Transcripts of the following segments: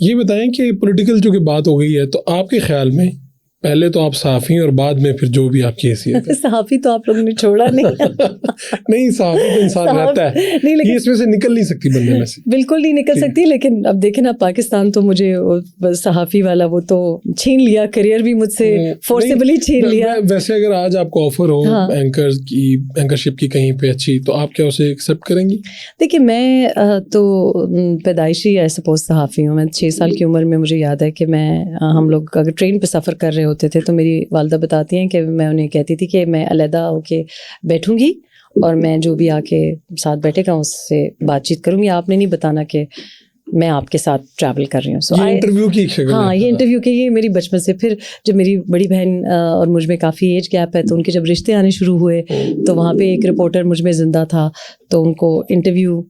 یہ بتائیں کہ پولیٹیکل جو کہ بات ہو گئی ہے، تو آپ کے خیال میں پہلے تو آپ صحافی ہیں اور بعد میں پھر جو بھی آپ کی حیثیت ہے. صحافی تو آپ لوگوں نے چھوڑا نہیں. نہیں، صحافی تو انسان رہتا ہے، یہ اس میں سے نکل نہیں سکتی بندے میں سے. بالکل نہیں نکل سکتی. لیکن اب دیکھیں نا، پاکستان تو مجھے صحافی والا وہ تو چھین لیا، کریئر بھی مجھ سے فورسیبلی چھین لیا. ویسے اگر آج آپ کو آفر ہو اینکرشپ کی کہیں پہ اچھی، تو آپ کیا اسے ایکسیپٹ کریں گی؟ دیکھیے، میں تو پیدائشی آئی سپوز صحافی ہوں. میں 6 سال کی عمر میں مجھے یاد ہے کہ ہم لوگ اگر ٹرین پہ سفر کر رہے ہوتے تھے تو میری والدہ بتاتی ہیں کہ میں انہیں کہتی تھی کہ میں علیحدہ ہو کے بیٹھوں گی اور میں جو بھی آ کے ساتھ بیٹھے گا اس سے بات چیت کروں گی. آپ نے نہیں بتانا کہ میں آپ کے ساتھ ٹریول کر رہی ہوں. یہ انٹرویو کی شکل ہے. ہاں، یہ انٹرویو کی، یہ میری بچپن سے. پھر جب میری بڑی بہن اور مجھ میں کافی ایج گیپ ہے، تو ان کے جب رشتے آنے شروع ہوئے تو وہاں پہ ایک رپورٹر مجھ میں زندہ تھا، تو ان کو انٹرویو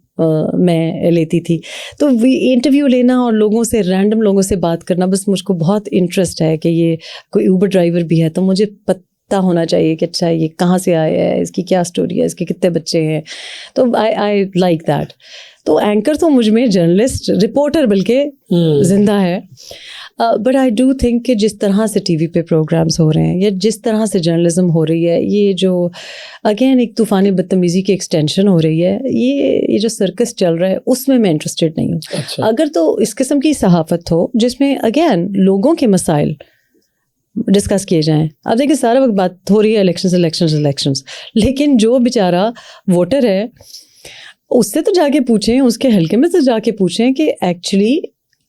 میں لیتی تھی. تو انٹرویو لینا اور لوگوں سے، رینڈم لوگوں سے بات کرنا، بس مجھ کو بہت انٹرسٹ ہے کہ یہ کوئی اوبر ڈرائیور بھی ہے تو مجھے پتہ ہونا چاہیے کہ اچھا یہ کہاں سے آیا ہے، اس کی کیا اسٹوری ہے، اس کے کتنے بچے ہیں. تو آئی لائک دیٹ. تو اینکر تو مجھ میں، جرنلسٹ، رپورٹر بلکہ زندہ ہے. بٹ آئی ڈو تھنک کہ جس طرح سے ٹی وی پہ پروگرامس ہو رہے ہیں یا جس طرح سے جرنلزم ہو رہی ہے، یہ جو اگین ایک طوفان بدتمیزی کی ایکسٹینشن ہو رہی ہے، یہ جو سرکس چل رہا ہے اس میں انٹرسٹیڈ نہیں ہوں. اگر تو اس قسم کی صحافت ہو جس میں اگین لوگوں کے مسائل ڈسکس کیے جائیں. اب دیکھیں سارا وقت بات ہو رہی ہے الیکشنز، لیکن جو بیچارہ ووٹر ہے اس سے تو جا کے پوچھیں، اس کے حلقے میں تو جا کے پوچھیں کہ ایکچولی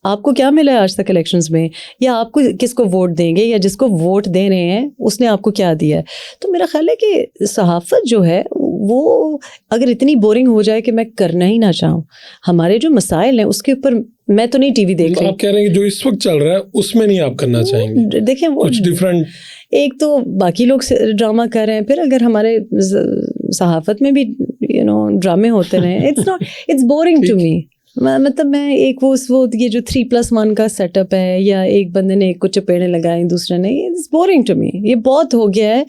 آپ کو کیا ملا ہے آج تک الیکشنز میں، یا آپ کو کس کو ووٹ دیں گے، یا جس کو ووٹ دے رہے ہیں اس نے آپ کو کیا دیا ہے. تو میرا خیال ہے کہ صحافت جو ہے وہ اگر اتنی بورنگ ہو جائے کہ میں کرنا ہی نہ چاہوں، ہمارے جو مسائل ہیں اس کے اوپر میں تو نہیں ٹی وی دیکھ رہی. آپ کہہ رہے ہیں کہ جو اس وقت چل رہا ہے اس میں نہیں آپ کرنا چاہیں گے؟ دیکھیں وہ کچھ ڈفرینٹ، ایک تو باقی لوگ ڈرامہ کر رہے ہیں، پھر اگر ہمارے صحافت میں بھی ڈرامے ہوتے رہے، اٹس بورنگ ٹو می. مطلب میں ایک وہ یہ جو 3+1 کا سیٹ اپ ہے، یا ایک بندے نے ایک کو چپیڑیں لگائیں دوسرے نے، اٹس بورنگ ٹو می. یہ بہت ہو گیا ہے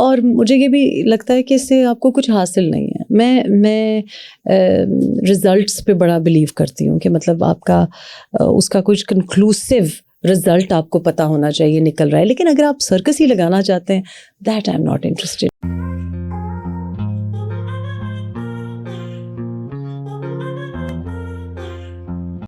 اور مجھے یہ بھی لگتا ہے کہ اس سے آپ کو کچھ حاصل نہیں ہے. میں رزلٹس پہ بڑا بلیو کرتی ہوں کہ مطلب آپ کا اس کا کچھ کنکلوسیو رزلٹ آپ کو پتہ ہونا چاہیے نکل رہا ہے. لیکن اگر آپ سرکس ہی لگانا چاہتے ہیں، that I am not interested.